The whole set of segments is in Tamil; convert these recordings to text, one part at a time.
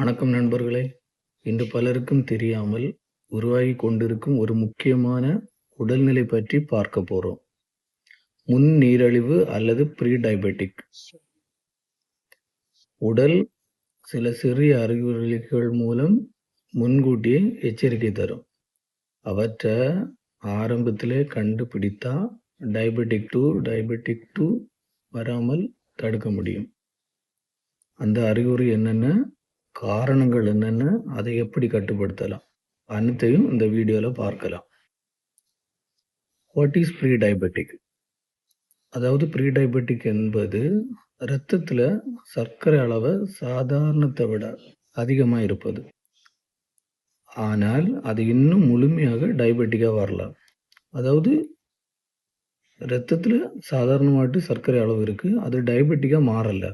வணக்கம் நண்பர்களே! இன்று பலருக்கும் தெரியாமல் உருவாகிக் கொண்டிருக்கும் ஒரு முக்கியமான உடல்நிலை பற்றி பார்க்க போறோம். முன்நீரிழிவு அல்லது ப்ரீ டயபெட்டிக். உடல் சில சிறிய அறிகுறிகள் மூலம் முன்கூட்டியே எச்சரிக்கை தரும். அவற்ற ஆரம்பத்திலே கண்டுபிடித்தா டயபெட்டிக் 2 வராமல் தடுக்க முடியும். அந்த அறிகுறி என்னென்ன? காரணங்கள் என்னென்ன? அதை எப்படி கட்டுப்படுத்தலாம்? அனைத்தையும் இந்த வீடியோல பார்க்கலாம். What is pre diabetic? அதாவது ப்ரீ டயபெட்டிக் என்பது இரத்தத்துல சர்க்கரை அளவு சாதாரணத்தை விட அதிகமா இருப்பது. ஆனால் அது இன்னும் முழுமையாக டயபெட்டிக்கா வரலாம். அதாவது இரத்தத்துல சாதாரணமாட்டு சர்க்கரை அளவு இருக்கு. அது டயபெட்டிக்கா மாறல.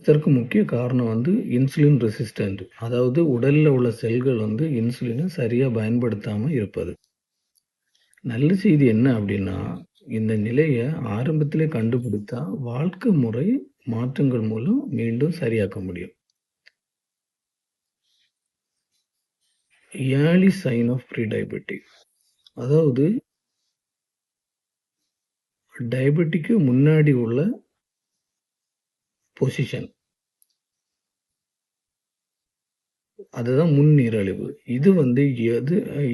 இதற்கு முக்கிய காரணம் இன்சுலின் ரெசிஸ்டன்ட். அதாவது உடல்ல உள்ள செல்கள் இன்சுலினை சரியா பயன்படுத்தாம இருப்பது. நல்ல செய்தி என்ன அப்படின்னா, இந்த நிலைய ஆரம்பத்திலே கண்டுபிடித்தா வாழ்க்கை முறை மாற்றங்கள் மூலம் மீண்டும் சரியாக்க முடியும். Early sign of pre diabetic. அதாவது டயபெட்டிக்கு முன்னாடி உள்ள பொசிஷன். அதுதான் முன்நீரிழிவு. இது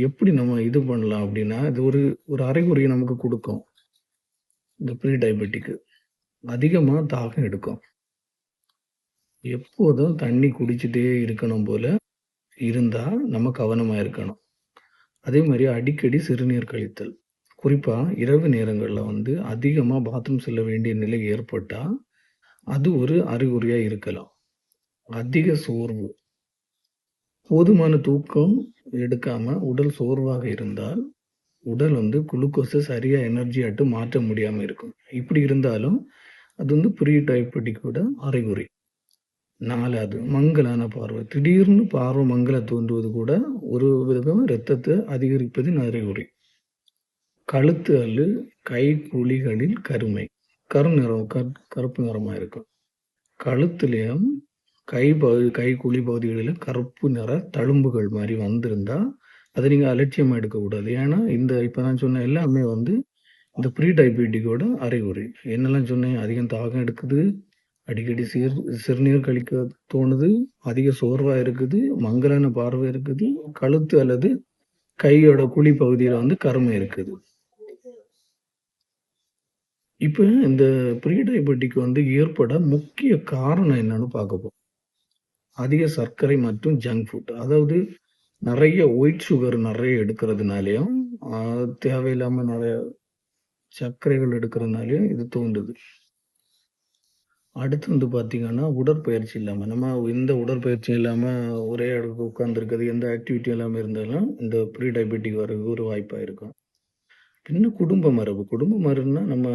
எப்படி நம்ம இது பண்ணலாம் அப்படின்னா, இது ஒரு அறிகுறியை நமக்கு கொடுக்கும். இந்த ப்ரீ டயபெட்டிக்கு அதிகமா தாகம் எடுக்கும். எப்போதும் தண்ணி குடிச்சிட்டே இருக்கணும் போல இருந்தா நம்ம கவனமா இருக்கணும். அதே மாதிரி அடிக்கடி சிறுநீர் கழித்தல். குறிப்பா இரவு நேரங்கள்ல அதிகமா பாத்ரூம் செல்ல வேண்டிய நிலை ஏற்பட்டா அது ஒரு அறிகுறியா இருக்கலாம். அதிக சோர்வு. போதுமான தூக்கம் எடுக்காம உடல் சோர்வாக இருந்தால் உடல் குளுக்கோஸை சரியா எனர்ஜியாட்டு மாற்ற முடியாம இருக்கும். இப்படி இருந்தாலும் அது ப்ரீ டயபெட்டிக்கோட அறிகுறி. 4வது மங்கலான பார்வை. திடீர்னு பார்வை மங்கலா தோன்றுவது கூட ஒரு விதம் இரத்தத்தை அதிகரிப்பதின் அறிகுறி. கழுத்து அல்லது கை குழிகளில் கருமை. கருப்பு நிறமா இருக்கும். கழுத்துலயும் கை குழி பகுதிகளில் கருப்பு நிற தழும்புகள் மாதிரி வந்திருந்தா அதை நீங்க அலட்சியமா எடுக்கக்கூடாது. ஏன்னா இப்ப நான் சொன்ன எல்லாமே இந்த ப்ரீ டயபெட்டிக்கோட அறிகுறி. என்னெல்லாம் சொன்னேன்? அதிகம் தாகம் எடுக்குது, அடிக்கடி சிறுநீர் கழிக்க தோணுது, அதிக சோர்வா இருக்குது, மங்கலான பார்வை இருக்குது, கழுத்து அல்லது கையோட குழி பகுதியில கருமை இருக்குது. இப்ப இந்த ப்ரீ டயபெட்டிக் ஏற்பட முக்கிய காரணம் என்னன்னு பார்க்க போறோம். அதிக சர்க்கரை மற்றும் ஜங்க் ஃபுட். அதாவது நிறைய ஒயிட் சுகர் நிறைய எடுக்கிறதுனாலயும் தேவையில்லாம நிறைய சர்க்கரைகள் எடுக்கிறதுனாலயும் இது தோன்றுது. அடுத்து பார்த்தீங்கன்னா, உடற்பயிற்சி இல்லாம நம்ம எந்த உடற்பயிற்சியும் இல்லாம ஒரே இடத்துல உட்கார்ந்துருக்கிறது, எந்த ஆக்டிவிட்டியும் இல்லாம இருந்தாலும் இந்த ப்ரீ டயபெட்டிக் வரதுக்கு ஒரு வாய்ப்பா இருக்கும். பின்ன குடும்ப மரபு. குடும்ப மரபுன்னா நம்ம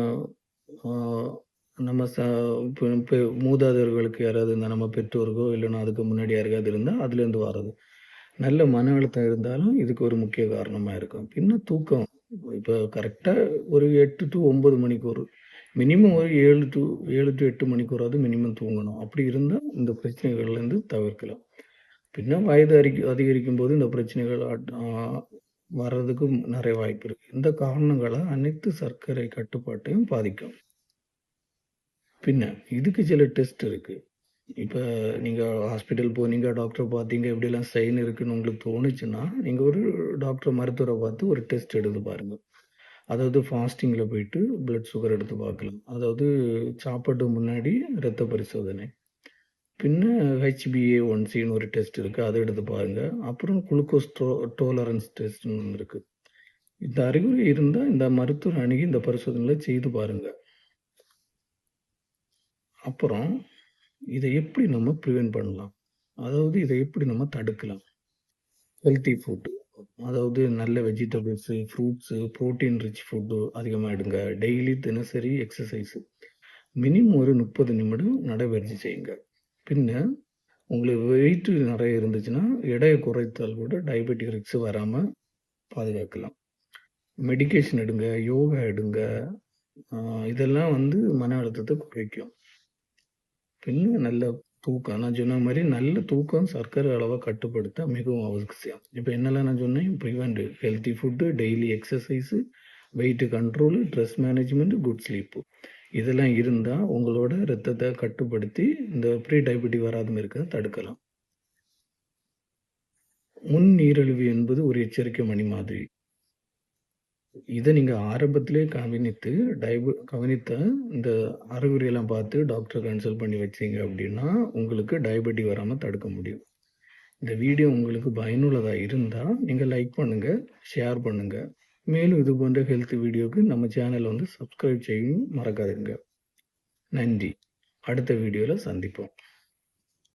மூதாதையர்களுக்கு யாராவது இருந்தா, நம்ம பெற்றோருக்கோ இல்லைன்னா அதுக்கு முன்னாடி யாருக்காவது இருந்தா அதுலேருந்து வர்றது. நல்ல மன அழுத்தம் இருந்தாலும் இதுக்கு ஒரு முக்கிய காரணமா இருக்கும். பின்ன தூக்கம். இப்ப கரெக்டா ஒரு 8 to 9 மணிக்கூர். மினிமம் ஒரு 7 to 8 மணிக்கூராவது மினிமம் தூங்கணும். அப்படி இருந்தா இந்த பிரச்சனைகள்லேருந்து தவிர்க்கலாம். பின்ன வயது அதிகரிக்கும் போது இந்த பிரச்சனைகள் வர்றதுக்கு நிறைய வாய்ப்பு இருக்கு. இந்த காரணங்கள அனைத்து சர்க்கரை கட்டுப்பாட்டையும் பாதிக்கும். பின்ன இதுக்கு சில டெஸ்ட் இருக்கு. இப்ப நீங்க ஹாஸ்பிட்டல் போனீங்க, டாக்டர் பார்த்தீங்க, இப்படிலாம் சைன் இருக்குன்னு உங்களுக்கு தோணுச்சுன்னா, நீங்க ஒரு மருத்துவரை பார்த்து ஒரு டெஸ்ட் எடுத்து பாருங்க. அதாவது ஃபாஸ்டிங்ல போயிட்டு பிளட் சுகர் எடுத்து பார்க்கலாம். அதாவது சாப்பாட்டு முன்னாடி இரத்த பரிசோதனை. பின்ன HbA1cன்னு ஒரு டெஸ்ட் இருக்கு. அத எடுத்து பாருங்க. அப்புறம் குளுக்கோஸ் டோலரன்ஸ் டெஸ்ட்ன்னு ஒண்ணு இருக்கு. இந்த அறிகுறி இருந்தா இந்த மருத்துவரை அணுகி இந்த பரிசோதனைகளை செய்து பாருங்க. அப்புறம் இதை எப்படி நம்ம ப்ரிவென்ட் பண்ணலாம்? அதாவது இதை எப்படி நம்ம தடுக்கலாம்? Healthy food. அதாவது நல்ல vegetables, fruits, protein rich food அதிகமா எடுங்க. டெய்லி தினசரி எக்ஸர்சைஸ். மினிமம் ஒரு 30 நிமிடம் நடைபயிற்சி செய்யுங்க. பின்ன உங்களுக்கு வெயிட் நிறைய இருந்துச்சுன்னா எடையை குறைத்தால் கூட டயபெட்டிக் ரிஸ்க் வராம பாதுகாக்கலாம். மெடிகேஷன் எடுங்க, யோகா எடுங்க. இதெல்லாம் மன அழுத்தத்தை குறைக்கும். பின்ன நல்ல தூக்கம். நான் சொன்ன மாரி நல்ல தூக்கம் சர்க்கரை அளவ கட்டுப்படுத்த மிகவும் அவசியம். இப்ப என்னலாம் நான் சொன்னேன்? Preventive, healthy food, daily exercise, weight control, stress management, good sleep. இதெல்லாம் இருந்தா உங்களோட ரத்தத்த கட்டுப்படுத்தி இந்த ப்ரீ டயபெட்டிக் வராம இருக்க தடுக்கலாம். முன் நீரிழிவு என்பது ஒரு எச்சரிக்கை மணி மாதிரி. இத நீங்க ஆரம்பத்திலே கவனித்த இந்த அறிகுறியெல்லாம் பார்த்து டாக்டர கன்சல்ட் பண்ணி வச்சீங்க அப்டின்னா, உங்களுக்கு டயபெட்டிக் வராம தடுக்க முடியும். இந்த வீடியோ உங்களுக்கு பயனுள்ளதா இருந்தா, நீங்க லைக் பண்ணுங்க, ஷேர் பண்ணுங்க. மேலும் இது போன்ற ஹெல்த் வீடியோக்கு நம்ம சேனல வந்து சப்ஸ்கிரைப் செய்யவும் மறக்காதீங்க. நன்றி. அடுத்த வீடியோல சந்திப்போம்.